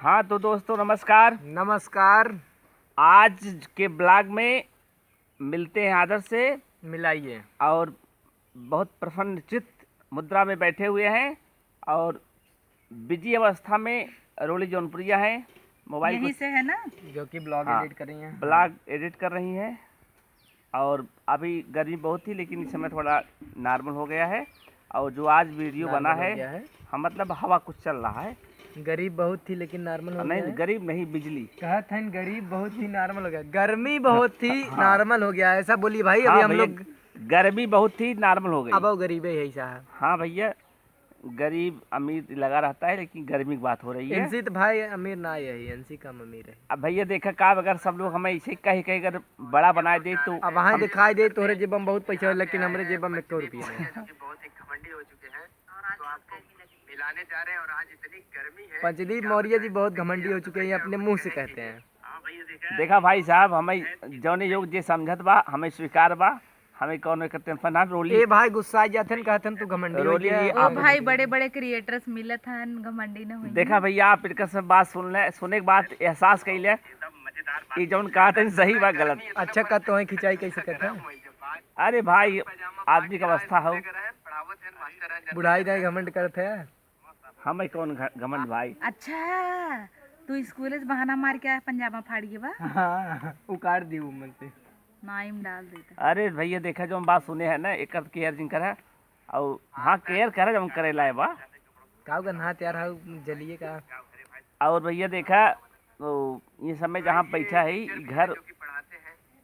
हाँ तो दोस्तों नमस्कार। नमस्कार। आज के ब्लॉग में मिलते हैं आदर से मिलाइए और बहुत प्रसन्नचित्त मुद्रा में बैठे हुए हैं और बिजी अवस्था में रोली जौनपुरिया हैं। मोबाइल यहीं से है ना जो कि ब्लॉग हाँ, एडिट कर रही हैं। ब्लॉग एडिट कर रही हैं और अभी गर्मी बहुत थी लेकिन इस समय थोड़ा नॉर्मल हो गया है। और जो आज वीडियो बना नॉर्मल हो गया है है। हाँ मतलब हवा कुछ चल रहा है। गरीब बहुत थी लेकिन नॉर्मल हो गया नहीं है। गरीब नहीं बिजली कहत हैं गरीब बहुत थी नॉर्मल हो गया, गर्मी बहुत थी नॉर्मल हो गया, ऐसा बोलिए भाई। अभी हाँ हम भैया, लोग गर्मी बहुत थी नॉर्मल हो गई। अब गरीब है यही साहब। हाँ भैया, गरीब अमीर लगा रहता है लेकिन गर्मी की बात हो रही है। एनसी तो भाई अमीर ना यही, एनसी कम अमीर है। अब भैया देखा का अगर सब लोग हमें इसे कहीं कहीं अगर बड़ा बनाए दे तो अब वहाँ दिखाई दे तोहरे जेब में बहुत पैसा है लेकिन हमारे जेब में 1 रुपया नहीं। बहुत ही घमंडी हो चुके हैं तो आपको मिलाने जा रहे हैं। और आज इतनी गर्मी है। पंचदीप मौर्य जी बहुत घमंडी हो चुके हैं, ये अपने मुंह से कहते हैं। देखा भाई साहब हमें जौने योग जे समझत बा हमें स्वीकार बा, हमें कौन टेंशन ना। रोली ए भाई गुस्सा जाते हैं, कहते हैं तू घमंडी हो रोली गया। जी, ओ भाई बड़े बड़े क्रिएटर्स मिलत हन, घमंडी न होई। देखा भैया आप इनका सब बात सुने के बाद एहसास कैले कि जौन कहा था सही बा गलत। अच्छा का तो है खिंचाई कैसे कहते हैं। अरे भाई आदमी का अवस्था हो, बुढ़ाई नहीं घमंड करते हैं। हमें कौन घमंड भाई। अच्छा तू स्कूल से बहाना मार के आया पंजाबा फाड़ के बा हाँ उकाड़ दी वो मन से। नाइम डाल देता। अरे भैया देखा जो हम बात सुने है ना एक केयर जिनकर है और हाँ केयर करे जब करेला है बा। काव का नहा तैयार हो जलिए का। और भैया देखा तो ये समय जहाँ बैठा है ये घर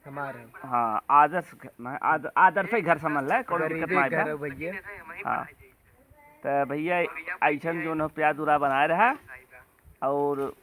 हमारे हाँ आदर्श ही घर समझ ला कौन दिक्कत ना घर है है भैया। हाँ तो भैया ऐसा जो न प्यार दूरा बनाए रहा और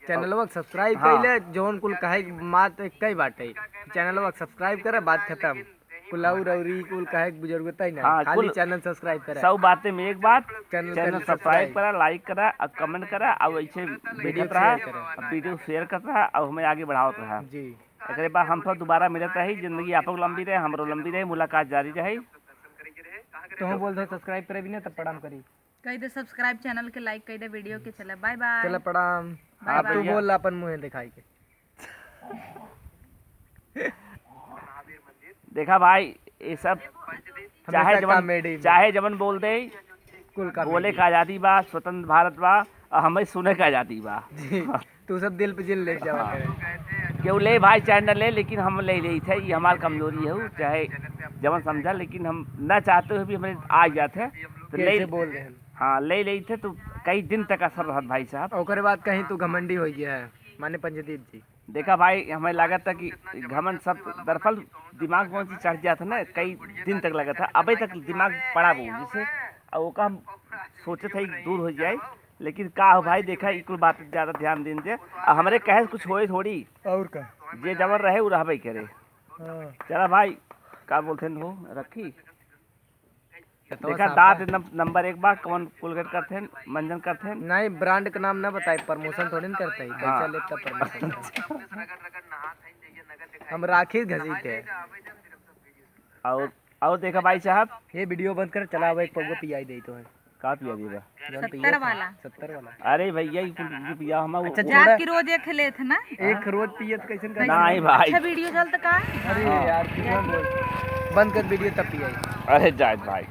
चैनलवा सब्सक्राइब हाँ। कइले जोन कुल कहे बात कई बात है। चैनलवा सब्सक्राइब करे बात खत्म। कुलाऊ रौरी कुल कहे बुजुर्गता ही ना, हाँ, खाली चैनल सब्सक्राइब करे। सब बातें में एक बात चैनल चैनल सब्सक्राइब करा, लाइक करा और कमेंट करा और ऐसे देखत रहा वीडियो शेयर करत रहा और हमें आगे बढ़ावत रहा जी। एकरे बाद हम सब दोबारा मिलत रही। जिंदगी आपको लंबी रहे, हमरो लंबी रहे, मुलाकात जारी रहे। तो हम बोल दो सब्सक्राइब करे भी ना तब प्रणाम करी। कह दे सब्सक्राइब चैनल के, लाइक कर दे वीडियो के। चला बाय बाय। चलो प्रणाम। बाय अब तू भैया। बोल अपन मुंह दिखाई के। देखा भाई ये सब चाहे जवन बोल दे कुल का बोले का आजादी बा, स्वतंत्र भारत बा और हमें सुने का आजादी बा। जी तू सब दिल पे दिल ले जावा करे। केहू ले भाई चाहे न ले लेकिन हम ले रही थे, ये हमारी कमजोरी है। चाहे जवन समझा लेकिन हम न चाहते हुए भी हमें आ जाते हैं तो ले कैसे बोल रहे हैं। हाँ ले रही थे तो कई दिन तक असर रहा भाई साहब। ओकरे बाद कहीं तू घमंडी हो गया है माने पंचदीप जी। देखा भाई हमें लगा था कि घमंड सब दरअसल दिमाग कौन सी चढ़ गया था ना, कई दिन तक लगा था। अभी तक दिमाग पड़ा वो जिसे और वो का हम सोचे थे दूर हो जाए लेकिन का हो भाई देखा इकुल बात ज़्यादा ध्यान दें दे और हमारे कहे कुछ होए थोड़ी और का जे जबर रहे वो रहबे करे। हाँ। चला भाई का बोलते हैं वो रखी तो देखा साहब दांत नंबर 1 बार कौन कोलगेट करते हैं मंजन करते हैं। नहीं ब्रांड का नाम ना बताए, प्रमोशन थोड़ी ना करते हैं। हाँ। पैसा लेता प्रमोशन। हम राखी घसीटे हैं। और देखा भाई साहब ये वीडियो बंद कर चला एक पगो पियाई दे तो है। का पिया देगा 70 वाला। 70 वाला। अरे भैया ये पिया हम अच्छा, जात की रोज एक लेत ना। एक रोज पियत कैसे कर। नहीं भाई। अच्छा वीडियो चलता का। अरे यार क्यों बोल बंद कर वीडियो तब पियाई। अरे जायद भाई